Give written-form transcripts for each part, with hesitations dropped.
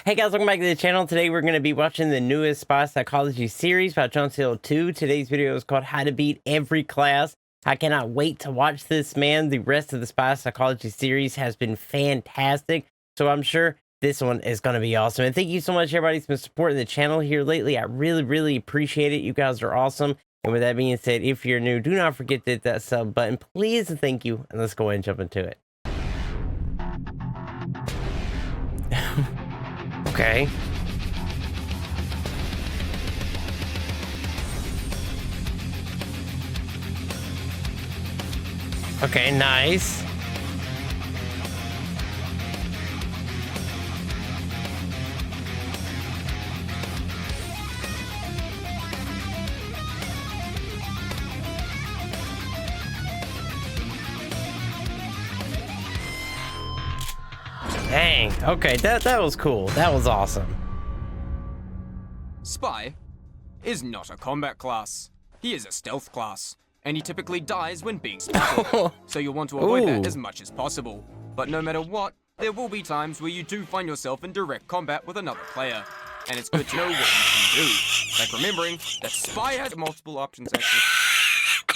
Hey guys, welcome back to the channel. Today we're going to be watching the newest Spy Psychology series by John 2. Today's video is called How to Beat Every Class. I cannot wait to watch this, man. The rest of the Spy Psychology series has been fantastic, so I'm sure this one is going to be awesome. And thank you so much, everybody, who's been supporting the channel here lately. I really appreciate it. You guys are awesome. And with that being said, if you're new, do not forget to hit that sub button, please, and thank you. And let's go ahead and jump into it. Okay. Okay, nice. Dang. Okay, that was cool. That was awesome. Spy is not a combat class. He is a stealth class, and he typically dies when being spotted. So you'll want to avoid that as much as possible. But no matter what, there will be times where you do find yourself in direct combat with another player, and it's good to know what you can do. Like remembering that Spy has multiple options actually.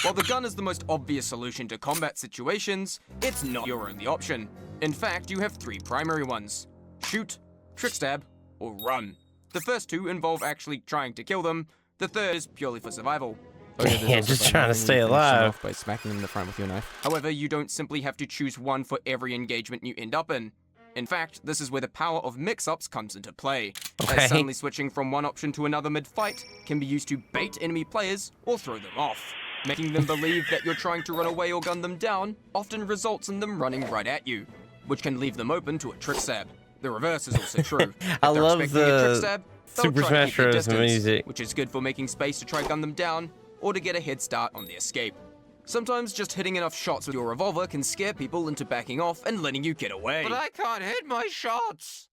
While the gun is the most obvious solution to combat situations, it's not your only option. In fact, you have three primary ones: shoot, trick stab, or run. The first two involve actually trying to kill them. The third is purely for survival. Yeah, just trying to stay alive. By smacking them in the front with your knife. However, you don't simply have to choose one for every engagement you end up in. In fact, this is where the power of mix-ups comes into play. Okay. As suddenly switching from one option to another mid-fight can be used to bait enemy players or throw them off. Making them believe that you're trying to run away or gun them down often results in them running right at you, which can leave them open to a trick stab. The reverse is also true. I love a trick stab, they'll Super try to Smash keep their Bros. distance, music. which is good for making space to try gun them down or to get a head start on the escape. Sometimes just hitting enough shots with your revolver can scare people into backing off and letting you get away. But I can't hit my shots!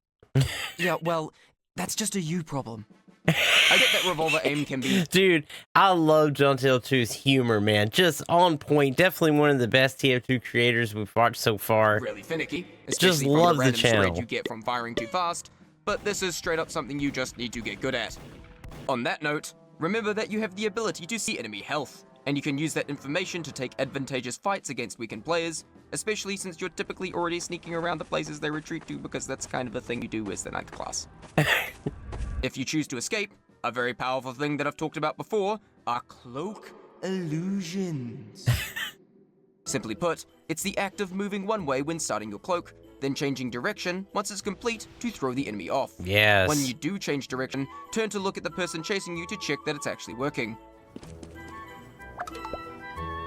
Yeah, well, that's just a you problem. I get that revolver aim can be... Dude, I love John 2's humor, man. Just on point. Definitely one of the best TF2 creators we've watched so far. really finicky, Just especially from love the the random shred channel. you get from firing too fast, but this is straight up something you just need to get good at. On that note, remember that you have the ability to see enemy health, and you can use that information to take advantageous fights against weakened players, especially since you're typically already sneaking around the places they retreat to, because that's kind of the thing you do as the ninth class. If you choose to escape, a very powerful thing that I've talked about before are cloak illusions. Simply put, it's the act of moving one way when starting your cloak, then changing direction once it's complete to throw the enemy off. Yes. When you do change direction, turn to look at the person chasing you to check that it's actually working.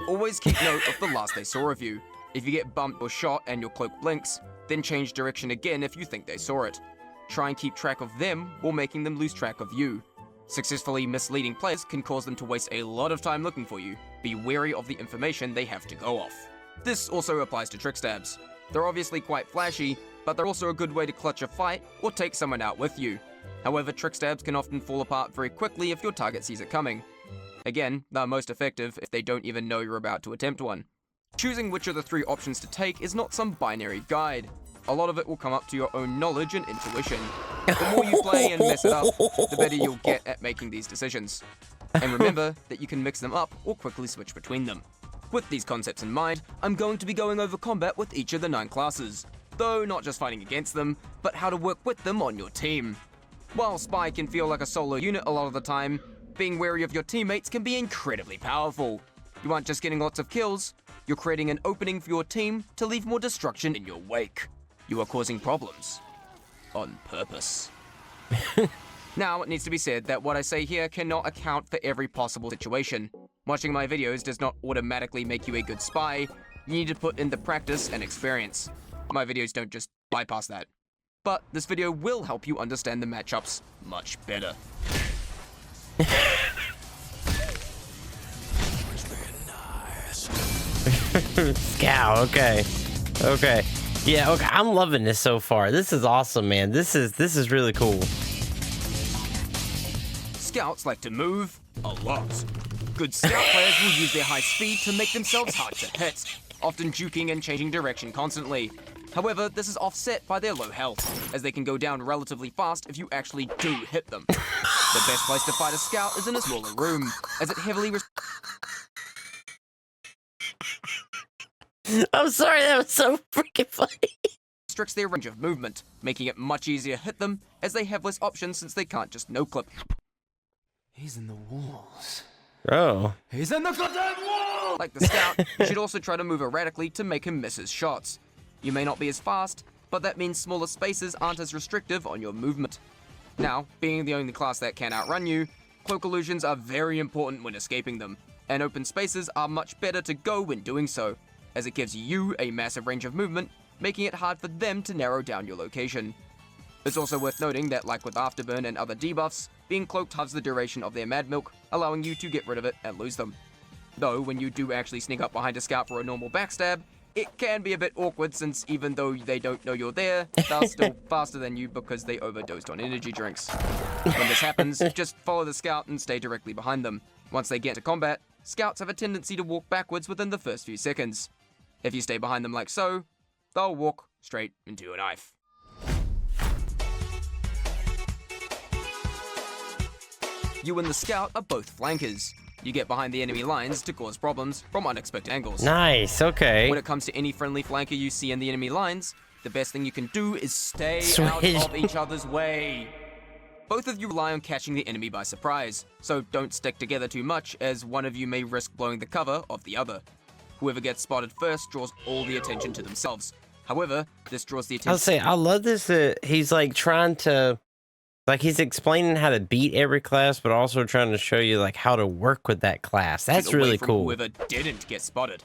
Always keep note of the last they saw of you. If you get bumped or shot and your cloak blinks, then change direction again if you think they saw it. Try and keep track of them while making them lose track of you. Successfully misleading players can cause them to waste a lot of time looking for you. Be wary of the information they have to go off. This also applies to trick stabs. They're obviously quite flashy, but they're also a good way to clutch a fight or take someone out with you. However, trick stabs can often fall apart very quickly if your target sees it coming. Again, they're most effective if they don't even know you're about to attempt one. Choosing which of the three options to take is not some binary guide. A lot of it will come up to your own knowledge and intuition. The more you play and mess it up, the better you'll get at making these decisions. And remember that you can mix them up or quickly switch between them. With these concepts in mind, I'm going to be going over combat with each of the 9 classes. Though not just fighting against them, but how to work with them on your team. While Spy can feel like a solo unit a lot of the time, being wary of your teammates can be incredibly powerful. You aren't just getting lots of kills, you're creating an opening for your team to leave more destruction in your wake. You are causing problems. On purpose. Now, it needs to be said that what I say here cannot account for every possible situation. Watching my videos does not automatically make you a good spy. You need to put in the practice and experience. My videos don't just bypass that. But this video will help you understand the matchups much better. Scow, okay. Okay. Yeah, okay. I'm loving this so far. This is awesome, man. This is really cool. Scouts like to move a lot. Good scout players will use their high speed to make themselves hard to hit, often juking and changing direction constantly. However, this is offset by their low health, as they can go down relatively fast if you actually do hit them. The best place to fight a scout is in a smaller room, as it heavily I'm sorry, that was so freaking funny. restricts their range of movement, making it much easier to hit them, as they have less options since they can't just no-clip. He's in the walls. Oh. He's in the goddamn wall! Like the scout, you should also try to move erratically to make him miss his shots. You may not be as fast, but that means smaller spaces aren't as restrictive on your movement. Now, being the only class that can outrun you, cloak illusions are very important when escaping them, and open spaces are much better to go when doing so, as it gives you a massive range of movement, making it hard for them to narrow down your location. It's also worth noting that, like with Afterburn and other debuffs, being cloaked halves the duration of their Mad Milk, allowing you to get rid of it and lose them. Though, when you do actually sneak up behind a scout for a normal backstab, it can be a bit awkward since even though they don't know you're there, they're still faster than you because they overdosed on energy drinks. When this happens, just follow the scout and stay directly behind them. Once they get to combat, scouts have a tendency to walk backwards within the first few seconds. If you stay behind them like so, they'll walk straight into a knife. You and the scout are both flankers. You get behind the enemy lines to cause problems from unexpected angles. Nice, okay. When it comes to any friendly flanker you see in the enemy lines, the best thing you can do is stay out Switch. of each other's way. Both of you rely on catching the enemy by surprise, so don't stick together too much as one of you may risk blowing the cover of the other. Whoever gets spotted first draws all the attention to themselves. However, this draws the I'll attention. say, I love this. He's like trying to, like, he's explaining how to beat every class, but also trying to show you like how to work with that class. That's away really from cool. Whoever didn't get spotted.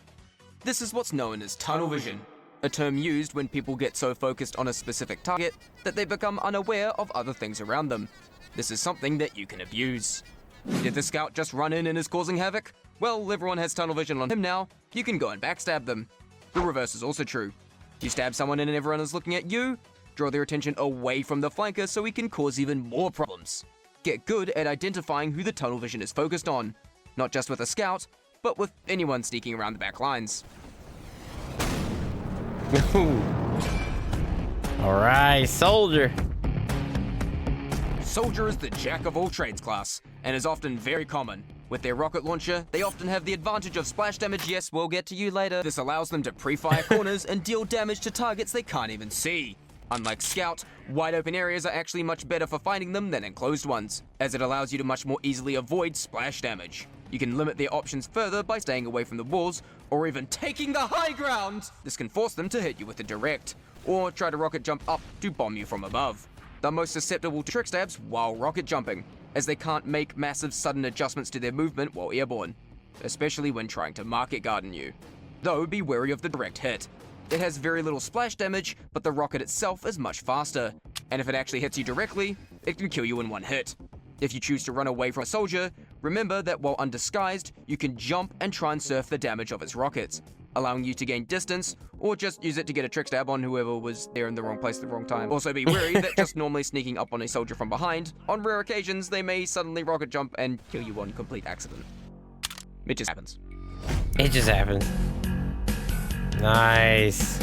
This is what's known as tunnel vision, a term used when people get so focused on a specific target that they become unaware of other things around them. This is something that you can abuse. Did the scout just run in and is causing havoc? Well, everyone has tunnel vision on him now. You can go and backstab them. The reverse is also true. You stab someone and everyone is looking at you, draw their attention away from the flanker so he can cause even more problems. Get good at identifying who the tunnel vision is focused on, not just with a scout, but with anyone sneaking around the back lines. Alright, soldier. Soldier is the jack of all trades class, and is often very common. With their rocket launcher, they often have the advantage of splash damage. Yes, we'll get to you later. This allows them to pre-fire corners and deal damage to targets they can't even see. Unlike Scout, wide open areas are actually much better for finding them than enclosed ones, as it allows you to much more easily avoid splash damage. You can limit their options further by staying away from the walls, or even taking the high ground! This can force them to hit you with a direct, or try to rocket jump up to bomb you from above. They're most susceptible to trick stabs while rocket jumping, as they can't make massive sudden adjustments to their movement while airborne, especially when trying to market garden you. Though, be wary of the direct hit. It has very little splash damage, but the rocket itself is much faster, and if it actually hits you directly, it can kill you in one hit. If you choose to run away from a soldier, remember that while undisguised, you can jump and try and surf the damage of its rockets, allowing you to gain distance, or just use it to get a trick stab on whoever was there in the wrong place at the wrong time. Also be wary that just normally sneaking up on a soldier from behind, on rare occasions they may suddenly rocket jump and kill you on complete accident. It just happens. It just happened. Nice.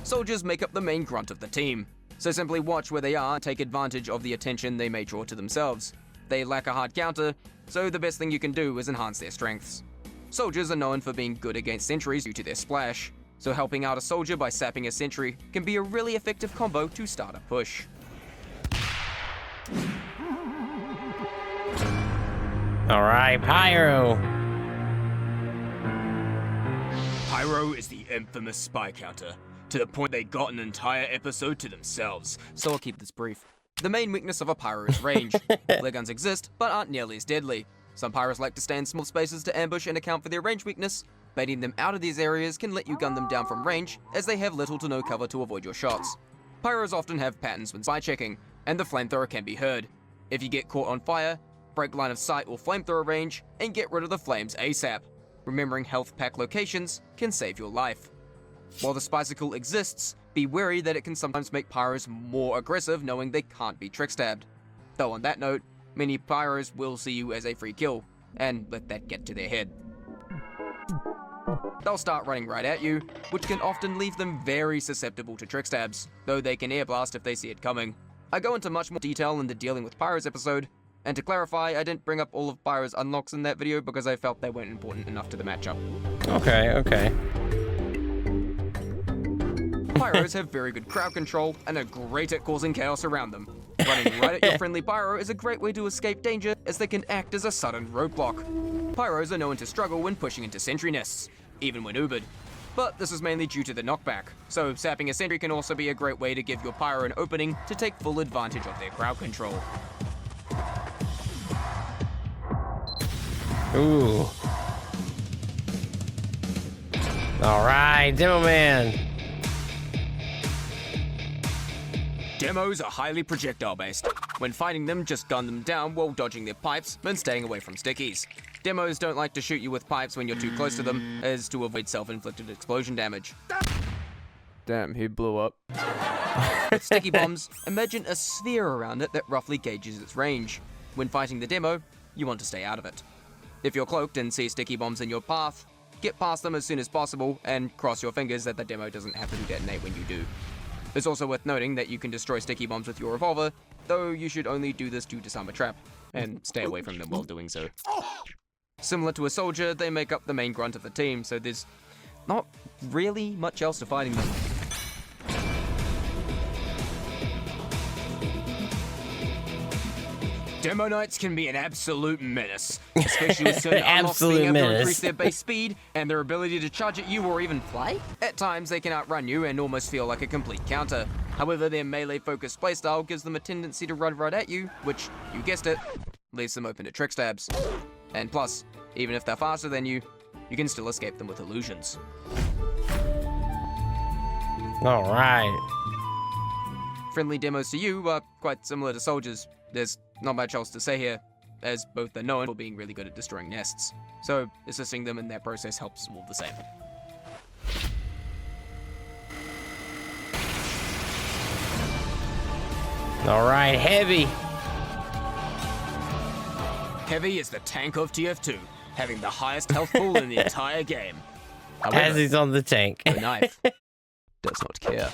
Soldiers make up the main grunt of the team, so simply watch where they are and take advantage of the attention they may draw to themselves. They lack a hard counter, so the best thing you can do is enhance their strengths. Soldiers are known for being good against sentries due to their splash, so helping out a soldier by sapping a sentry can be a really effective combo to start a push. Alright, Pyro. Pyro is the infamous spy counter, to the point they got an entire episode to themselves, so I'll keep this brief. The main weakness of a Pyro is range. Flare guns exist, but aren't nearly as deadly. Some Pyros like to stay in small spaces to ambush and account for their range weakness. Baiting them out of these areas can let you gun them down from range, as they have little to no cover to avoid your shots. Pyros often have patterns when spy checking, and the flamethrower can be heard. If you get caught on fire, break line of sight or flamethrower range, and get rid of the flames ASAP. Remembering health pack locations can save your life. While the Spicicle exists, be wary that it can sometimes make Pyros more aggressive knowing they can't be trick stabbed. Though on that note, many Pyros will see you as a free kill, and let that get to their head. They'll start running right at you, which can often leave them very susceptible to trick stabs, though they can air blast if they see it coming. I go into much more detail in the Dealing with Pyro's episode, and to clarify, I didn't bring up all of Pyro's unlocks in that video because I felt they weren't important enough to the matchup. Okay. Pyros have very good crowd control and are great at causing chaos around them. Running right at your friendly Pyro is a great way to escape danger, as they can act as a sudden roadblock. Pyros are known to struggle when pushing into sentry nests, even when Ubered. But this is mainly due to the knockback, so sapping a sentry can also be a great way to give your Pyro an opening to take full advantage of their crowd control. Ooh. Alright, Demo Man. Demos are highly projectile based. When fighting them, just gun them down while dodging their pipes and staying away from stickies. Demos don't like to shoot you with pipes when you're too close to them, as to avoid self-inflicted explosion damage. Damn, he blew up. With sticky bombs, imagine a sphere around it that roughly gauges its range. When fighting the demo, you want to stay out of it. If you're cloaked and see sticky bombs in your path, get past them as soon as possible and cross your fingers that the demo doesn't happen to detonate when you do. It's also worth noting that you can destroy sticky bombs with your revolver, though you should only do this to disarm a trap, and stay away from them while doing so. Similar to a soldier, they make up the main grunt of the team, so there's not really much else to fighting them. Demo Knights can be an absolute menace, especially with certain unlocks being able to increase their base speed and their ability to charge at you or even fly. At times, they can outrun you and almost feel like a complete counter. However, their melee-focused playstyle gives them a tendency to run right at you, which, you guessed it, leaves them open to trick stabs. And plus, even if they're faster than you can still escape them with illusions. Alright. Friendly demos to you are quite similar to soldiers. There's not much else to say here, as both are known for being really good at destroying nests, so assisting them in that process helps all the same. Alright, Heavy. Heavy is the tank of TF2, having the highest health pool in the entire game. As However, he's on the tank. the knife does not care.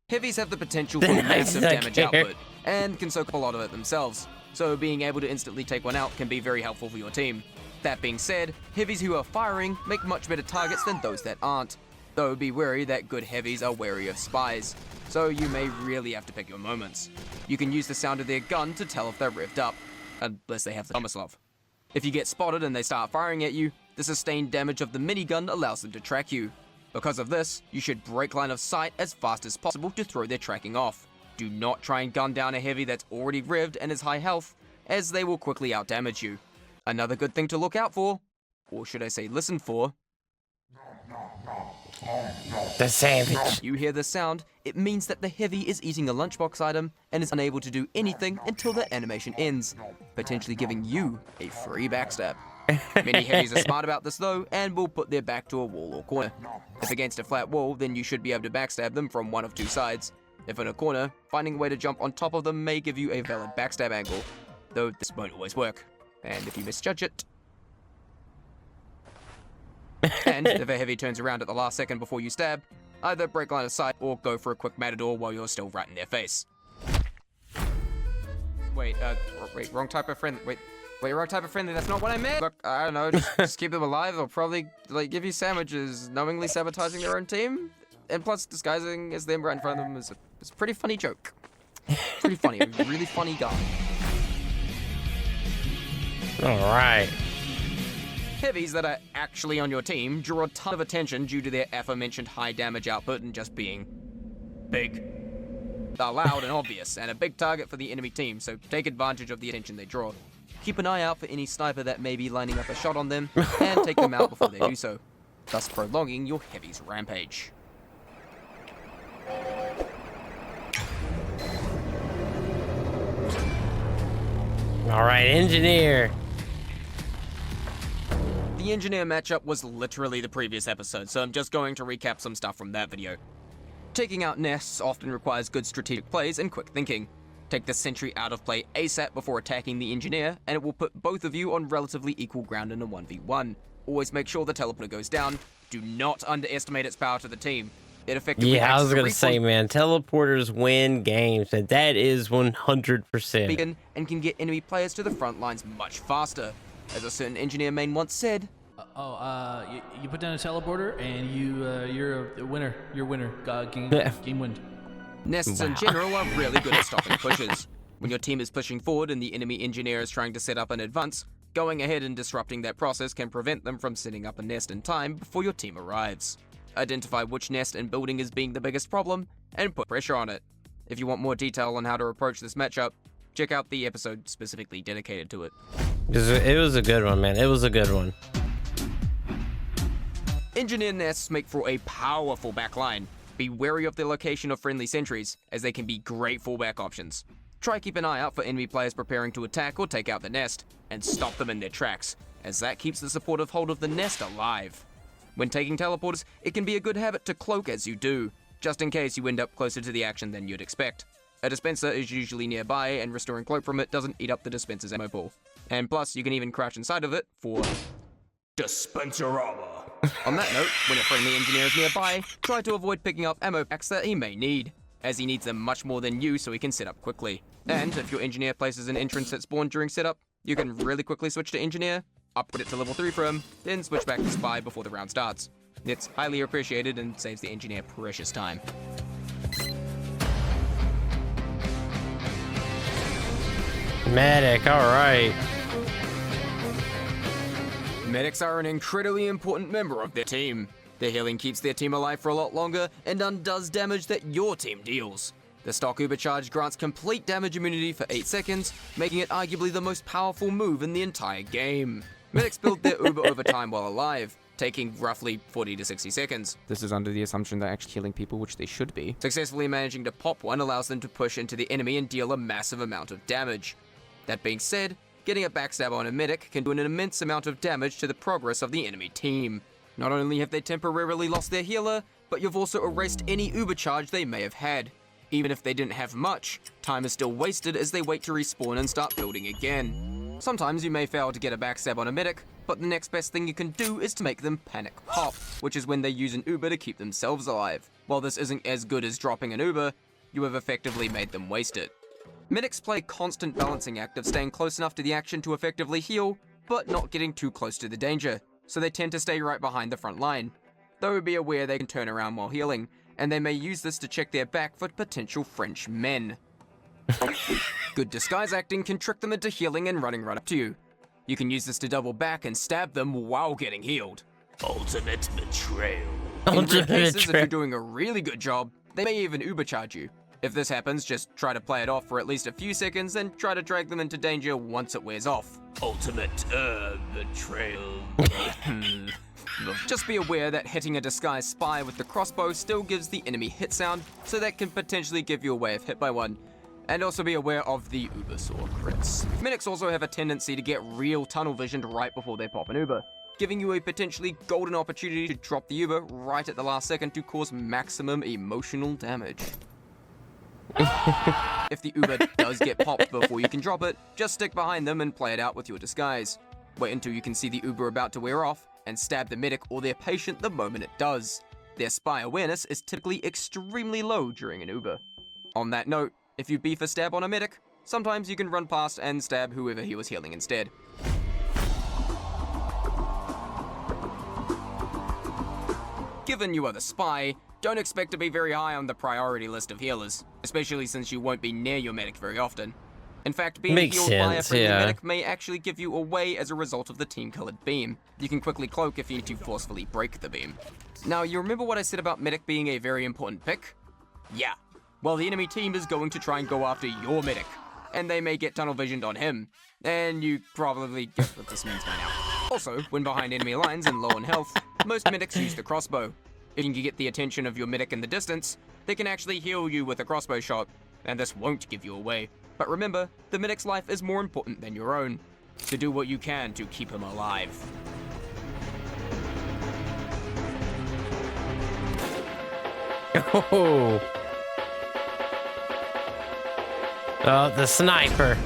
Heavies have the potential for The knife massive doesn't damage care. output, and can soak up a lot of it themselves, so being able to instantly take one out can be very helpful for your team. That being said, heavies who are firing make much better targets than those that aren't, though be wary that good heavies are wary of spies, so you may really have to pick your moments. You can use the sound of their gun to tell if they're revved up, unless they have the Tomaslov. If you get spotted and they start firing at you, the sustained damage of the minigun allows them to track you. Because of this, you should break line of sight as fast as possible to throw their tracking off. Do not try and gun down a heavy that's already revved and is high health, as they will quickly outdamage you. Another good thing to look out for, or should I say listen for, The savage. if you hear the sound, it means that the heavy is eating a lunchbox item and is unable to do anything until the animation ends, potentially giving you a free backstab. Many heavies are smart about this though, and will put their back to a wall or corner. If against a flat wall, then you should be able to backstab them from one of two sides. If in a corner, finding a way to jump on top of them may give you a valid backstab angle, though this won't always work. And if you misjudge it... and if a heavy turns around at the last second before you stab, either break line of sight or go for a quick matador while you're still right in their face. Wait, wrong type of friend. Wait, wrong type of friendly, that's not what I meant! Look, I don't know, just keep them alive, they'll probably, give you sandwiches, knowingly sabotaging their own team, and plus disguising as them right in front of them is a pretty funny joke. Pretty funny, a really funny guy. Alright. Heavies that are actually on your team draw a ton of attention due to their aforementioned high damage output and just being big. They're loud and obvious, and a big target for the enemy team, so take advantage of the attention they draw. Keep an eye out for any sniper that may be lining up a shot on them, and take them out before they do so, thus prolonging your heavy's rampage. Alright, Engineer. The Engineer matchup was literally the previous episode, so I'm just going to recap some stuff from that video. Taking out nests often requires good strategic plays and quick thinking. Take the sentry out of play ASAP before attacking the engineer, and it will put both of you on relatively equal ground in a 1v1. Always make sure the teleporter goes down, Do not underestimate its power to the team. It effectively Yeah, I acts was as a gonna say, respawn man, teleporters win games, and that is 100%. beacon and can get enemy players to the front lines much faster. As a certain engineer main once said, you put down a teleporter and you're a winner. You're a winner. Game win. nests in general are really good at stopping pushes. When your team is pushing forward and the enemy engineer is trying to set up an advance, going ahead and disrupting that process can prevent them from setting up a nest in time before your team arrives. Identify which nest and building is being the biggest problem, and put pressure on it. If you want more detail on how to approach this matchup, check out the episode specifically dedicated to it. It was a good one, man. It was a good one. Engineer nests make for a powerful backline. Be wary of the location of friendly sentries, as they can be great fallback options. Try keep an eye out for enemy players preparing to attack or take out the nest, and stop them in their tracks, as that keeps the supportive hold of the nest alive. When taking teleporters, it can be a good habit to cloak as you do, just in case you end up closer to the action than you'd expect. A dispenser is usually nearby, and restoring cloak from it doesn't eat up the dispenser's ammo pool. And plus, you can even crouch inside of it for dispenser armor. On that note, when a friendly engineer is nearby, try to avoid picking up ammo packs that he may need, as he needs them much more than you so he can set up quickly. And if your engineer places an entrance at spawn during setup, you can really quickly switch to engineer, upgrade it to level 3 for him, then switch back to spy before the round starts. It's highly appreciated and saves the engineer precious time. Medic, alright. Medics are an incredibly important member of their team. Their healing keeps their team alive for a lot longer and undoes damage that your team deals. The stock Uber charge grants complete damage immunity for 8 seconds, making it arguably the most powerful move in the entire game. Medics build their Uber over time while alive, taking roughly 40 to 60 seconds. This is under the assumption they're actually killing people, which they should be. Successfully managing to pop one allows them to push into the enemy and deal a massive amount of damage. That being said, getting a backstab on a medic can do an immense amount of damage to the progress of the enemy team. Not only have they temporarily lost their healer, but you've also erased any Uber charge they may have had. Even if they didn't have much, time is still wasted as they wait to respawn and start building again. Sometimes you may fail to get a backstab on a medic, but the next best thing you can do is to make them panic pop, which is when they use an Uber to keep themselves alive. While this isn't as good as dropping an Uber, you have effectively made them waste it. Medics play a constant balancing act of staying close enough to the action to effectively heal, but not getting too close to the danger, so they tend to stay right behind the front line. Though be aware they can turn around while healing, and they may use this to check their back for potential French men. Good disguise acting can trick them into healing and running right up to you. You can use this to double back and stab them while getting healed. Ultimate betrayal. In rare cases, if you're doing a really good job, they may even Uber charge you. If this happens, just try to play it off for at least a few seconds and try to drag them into danger once it wears off. Ultimate betrayal. Just be aware that hitting a disguised spy with the crossbow still gives the enemy hit sound, so that can potentially give you away if hit by one. And also be aware of the Uber saw crits. Medics also have a tendency to get real tunnel visioned right before they pop an Uber, giving you a potentially golden opportunity to drop the Uber right at the last second to cause maximum emotional damage. If the Uber does get popped before you can drop it, just stick behind them and play it out with your disguise. Wait until you can see the Uber about to wear off, and stab the medic or their patient the moment it does. Their spy awareness is typically extremely low during an Uber. On that note, if you beef a stab on a medic, sometimes you can run past and stab whoever he was healing instead. Given you are the spy, don't expect to be very high on the priority list of healers, especially since you won't be near your medic very often. In fact, being healed by a friendly medic may actually give you away as a result of the team-colored beam. You can quickly cloak if you need to forcefully break the beam. Now, you remember what I said about medic being a very important pick? Yeah. Well, the enemy team is going to try and go after your medic, and they may get tunnel visioned on him, and you probably guess what this means by now. Also, when behind enemy lines and low on health, most medics use the crossbow. If you can get the attention of your medic in the distance, they can actually heal you with a crossbow shot, and this won't give you away. But remember, the medic's life is more important than your own, so do what you can to keep him alive. Oh, the sniper.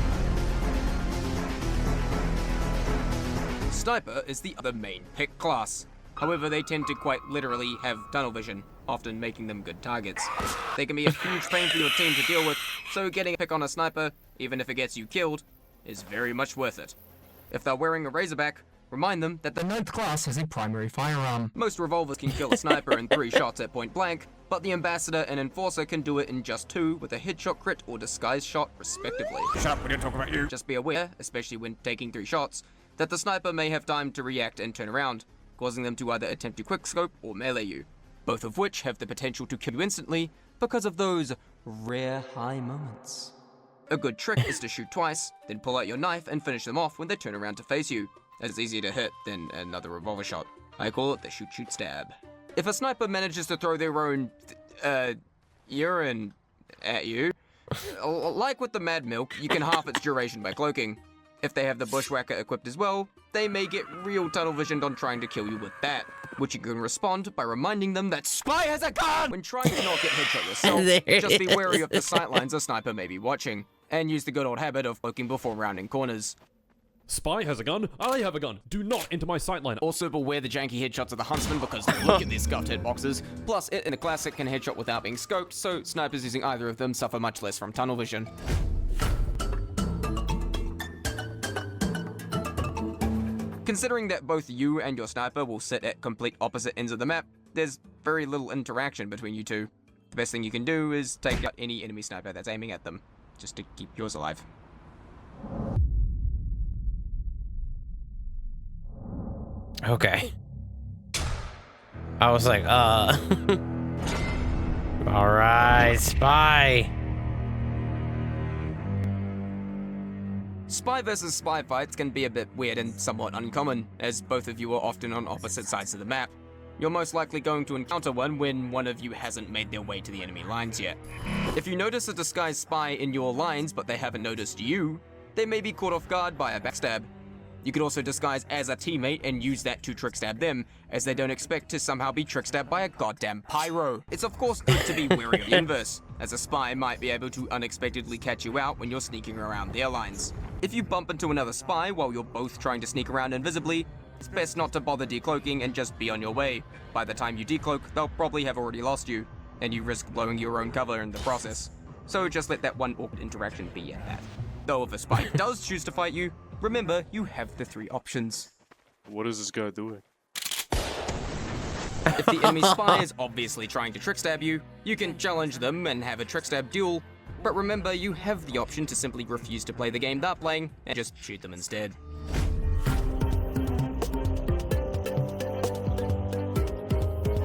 Sniper is the other main pick class. However, they tend to quite literally have tunnel vision, often making them good targets. They can be a huge pain for your team to deal with, so getting a pick on a sniper, even if it gets you killed, is very much worth it. If they're wearing a Razorback, remind them that the 9th class has a primary firearm. Most revolvers can kill a sniper in 3 shots at point blank, but the Ambassador and Enforcer can do it in just 2 with a headshot crit or disguise shot respectively. Shut up, we didn't talk about you. Just be aware, especially when taking 3 shots, that the sniper may have time to react and turn around, causing them to either attempt to quickscope or melee you, both of which have the potential to kill you instantly because of those rare high moments. A good trick is to shoot twice, then pull out your knife and finish them off when they turn around to face you. It's easier to hit than another revolver shot. I call it the shoot-shoot-stab. If a sniper manages to throw their own, urine at you, like with the Mad Milk, you can half its duration by cloaking. If they have the Bushwhacker equipped as well, they may get real tunnel visioned on trying to kill you with that, which you can respond by reminding them that Spy has a gun! When trying to not get headshot yourself, just be wary of the sightlines a sniper may be watching, and use the good old habit of cloaking before rounding corners. Spy has a gun, I have a gun. Do not enter my sightline. Also beware the janky headshots of the Huntsman because look at these scuffed hitboxes. Plus, it in a classic can headshot without being scoped, so snipers using either of them suffer much less from tunnel vision. Considering that both you and your sniper will sit at complete opposite ends of the map, there's very little interaction between you two. The best thing you can do is take out any enemy sniper that's aiming at them, just to keep yours alive. Okay. I was like, Alright, Spy. Spy versus spy fights can be a bit weird and somewhat uncommon, as both of you are often on opposite sides of the map. You're most likely going to encounter one when one of you hasn't made their way to the enemy lines yet. If you notice a disguised spy in your lines but they haven't noticed you, they may be caught off guard by a backstab. You could also disguise as a teammate and use that to trickstab them, as they don't expect to somehow be trickstabbed by a goddamn Pyro. It's of course good to be wary of the inverse, as a spy might be able to unexpectedly catch you out when you're sneaking around their lines. If you bump into another spy while you're both trying to sneak around invisibly, it's best not to bother decloaking and just be on your way. By the time you decloak, they'll probably have already lost you, and you risk blowing your own cover in the process. So just let that one awkward interaction be at that. Though if a spy does choose to fight you, remember you have the 3 options. What is this guy doing? If the enemy spy is obviously trying to trickstab you, you can challenge them and have a trickstab duel, but remember you have the option to simply refuse to play the game they're playing and just shoot them instead.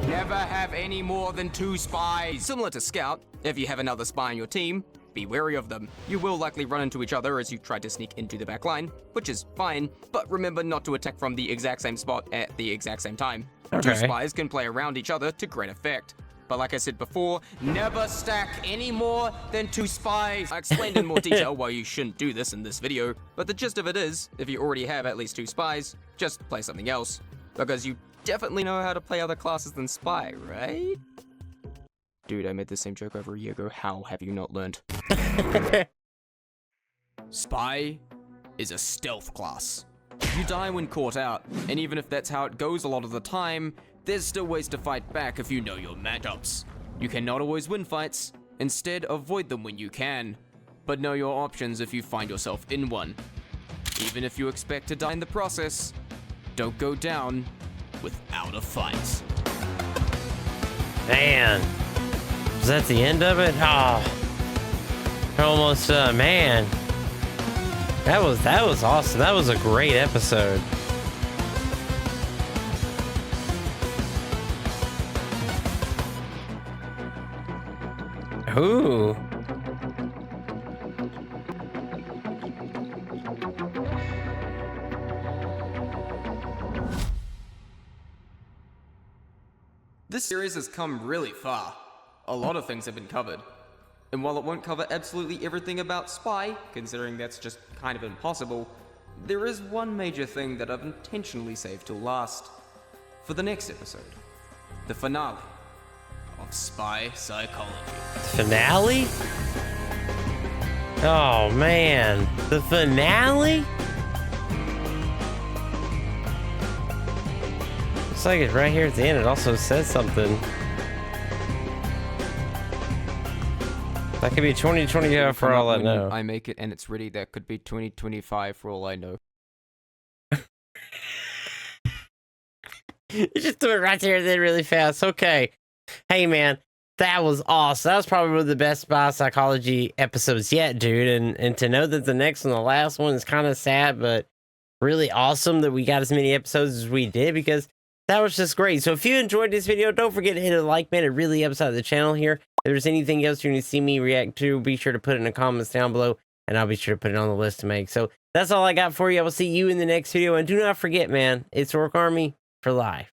Never have any more than 2 spies. Similar to Scout, if you have another spy on your team, be wary of them. You will likely run into each other as you try to sneak into the back line, which is fine, but remember not to attack from the exact same spot at the exact same time. Okay. 2 spies can play around each other to great effect. But like I said before, never stack any more than 2 spies. I explained in more detail why you shouldn't do this in this video, but the gist of it is, if you already have at least 2 spies, just play something else. Because you definitely know how to play other classes than spy, right? Dude, I made the same joke over a year ago. How have you not learned? Spy is a stealth class. You die when caught out, and even if that's how it goes a lot of the time, there's still ways to fight back if you know your matchups. You cannot always win fights, instead avoid them when you can, but know your options if you find yourself in one. Even if you expect to die in the process, don't go down without a fight. Man. Is that the end of it? Oh. Almost, man. That was awesome. That was a great episode. Ooh. This series has come really far. A lot of things have been covered. And while it won't cover absolutely everything about Spy, considering that's just kind of impossible, there is one major thing that I've intentionally saved till last. For the next episode. The finale of Spy Psychology. Finale? Oh man, the finale? like it's right here at the end. It also says something. That could be 2020 for all I know. I make it and it's ready. That could be 2025 for all I know. You just do it right there then really fast. Okay. Hey, man. That was awesome. That was probably one of the best spy psychology episodes yet, dude. And to know that the next one, the last one, is kind of sad, but really awesome that we got as many episodes as we did, because that was just great. So if you enjoyed this video, don't forget to hit a like, man. It really helps out the channel here. If there's anything else you need to see me react to, be sure to put it in the comments down below, and I'll be sure to put it on the list to make. So that's all I got for you. I will see you in the next video. And do not forget, man, it's Orc Army for life.